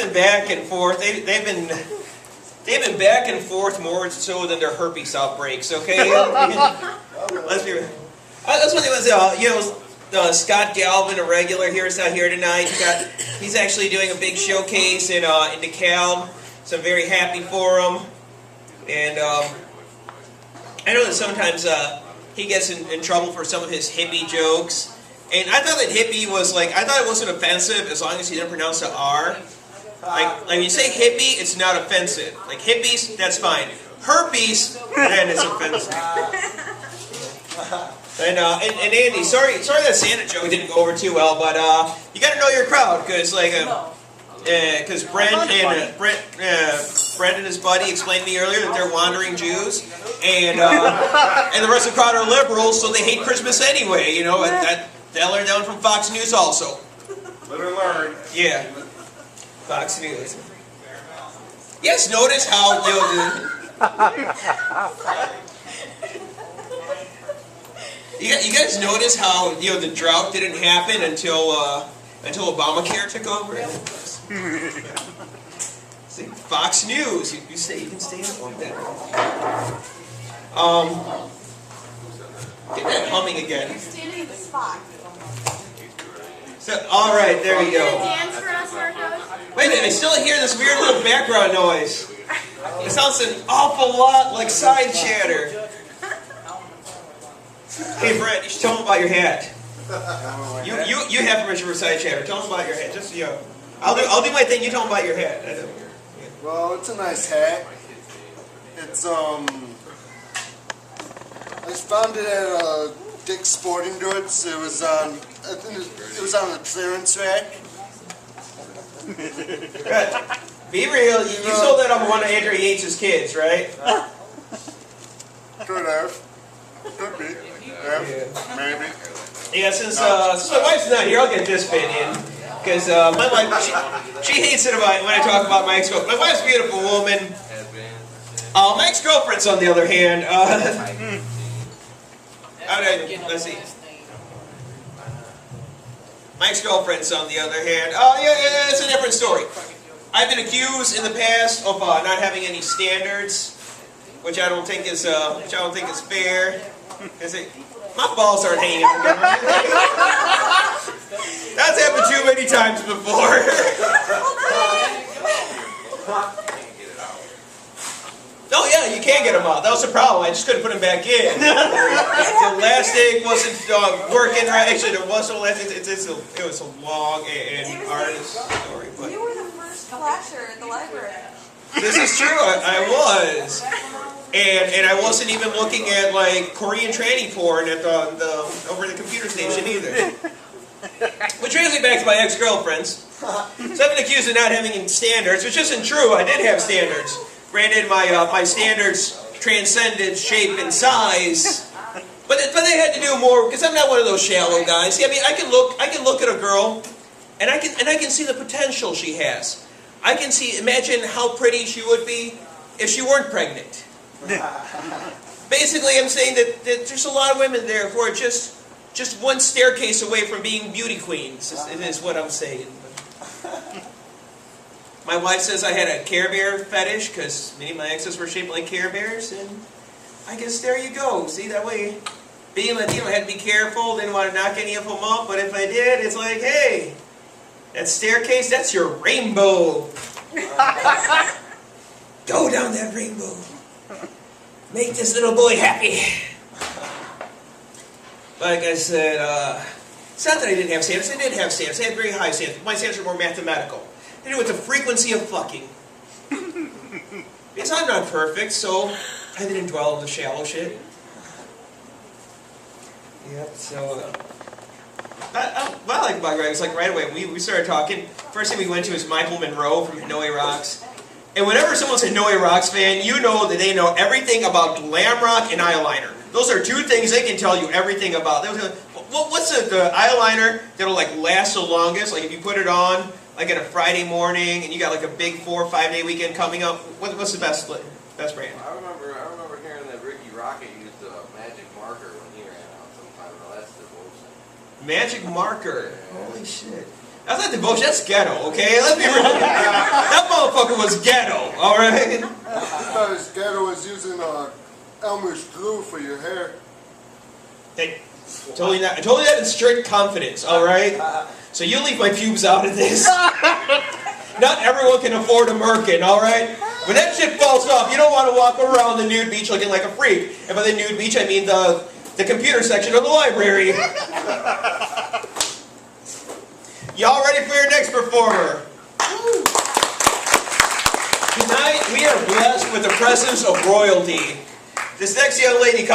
been back and forth. They've been back and forth more so than their herpes outbreaks. Okay, let's be real. That's what it was. Scott Galvin, a regular here, is not here tonight. He's actually doing a big showcase in DeKalb, so I'm very happy for him. And I know that sometimes he gets in trouble for some of his hippie jokes. And I thought that hippie was I thought it wasn't offensive as long as he didn't pronounce the R. Like when you say hippie, it's not offensive. Like hippies, that's fine. Herpes, then it's offensive. And Andy, sorry that Santa joke didn't go over too well, but you got to know your crowd because Brent and his buddy explained to me earlier that they're wandering Jews, and the rest of the crowd are liberals, so they hate Christmas anyway. You know that learned down from Fox News also. Learn. Yeah, Fox News. Yes, notice how You guys notice how the drought didn't happen until Obamacare took over? See, Fox News, you can stay informed that. Get that humming again. Standing in the spot. So, all right, there you go. Dance for us, Marcos? Wait a minute, I still hear this weird little background noise. It sounds an awful lot like side chatter. Hey, Brett, you should tell them about your hat. You have permission for side chatter. Tell them about your hat. Just I'll do my thing. You tell them about your hat. Well, it's a nice hat. It's I found it at Dick's Sporting Goods. It was on it was on the clearance rack. Be real. You sold that on one of Andrew Yates' kids, right? Could have. Could be. Yeah, maybe. Yeah, since my wife's not here, I'll get this bit in. Because my wife, she hates it when I talk about my ex-girlfriend. My wife's a beautiful woman. My ex-girlfriend's, on the other hand, let's see. My ex-girlfriend's, on the other hand, yeah, it's a different story. I've been accused in the past of not having any standards, which I don't think is fair. My balls aren't hanging. That's happened too many times before. Oh yeah, you can get them out. That was the problem. I just couldn't put them back in. The elastic wasn't working right. Actually, there was no elastic. It was a long and arduous story. But You were the first flasher at the library. this is true. I was. And I wasn't even looking at Korean tranny porn at over the computer station either. Which brings me back to my ex-girlfriends. So I've been accused of not having any standards, which isn't true. I did have standards. Granted, my standards transcended shape and size, but they had to do more because I'm not one of those shallow guys. See, I mean, I can look at a girl, and I can see the potential she has. I can imagine how pretty she would be if she weren't pregnant. Basically, I'm saying that there's a lot of women there who are just one staircase away from being beauty queens, is what I'm saying. My wife says I had a Care Bear fetish because many of my exes were shaped like Care Bears, and I guess there you go. See, that way, being Latino, I had to be careful, didn't want to knock any of them up, but if I did, it's like, hey, that staircase, that's your rainbow. Go down that rainbow. Make this little boy happy. Like I said, it's not that I didn't have standards. I did have standards. I had very high standards. My standards were more mathematical. They do with the frequency of fucking. Because I'm not perfect, so I didn't dwell on the shallow shit. Yep, so... what I like about Greg is right away, we started talking. First thing we went to is Michael Monroe from Hanoi Rocks. And whenever someone's a Hanoi Rocks fan, you know that they know everything about glam rock and eyeliner. Those are two things they can tell you everything about. What's the eyeliner that'll last the longest? If you put it on on a Friday morning and you got a big 4 or 5 day weekend coming up, what's the best brand? I remember hearing that Ricky Rocket used a magic marker when he ran out sometime. Well, that's the most. Magic marker. Holy shit. That's not devotion, that's ghetto, okay? Let's be real. That motherfucker was ghetto, alright? I thought his ghetto was using Elmer's glue for your hair. Hey, totally not. I told you that in strict confidence, alright? So you leave my pubes out of this. Not everyone can afford a merkin, alright? When that shit falls off, you don't want to walk around the nude beach looking like a freak. And by the nude beach, I mean the computer section of the library. Y'all ready for your next performer? Tonight, we are blessed with the presence of royalty. This next young lady comes